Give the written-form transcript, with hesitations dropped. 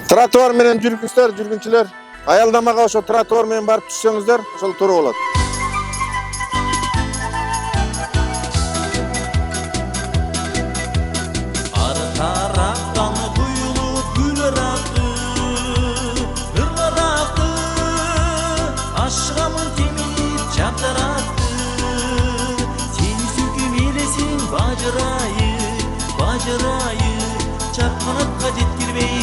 Тротуар менен жүргүңүздөр, жүргүнчүлөр. Аялдамага ошо тротуар менен барып түшсөңүздөр, ошол туура болот. Ар тараптан куюлуп гүл ырақты, ыргарақты, ашкамын темип жапдаратты. Сен сүйкүм элесиң бажырайы, бажырайы, чапканатка жеткирбей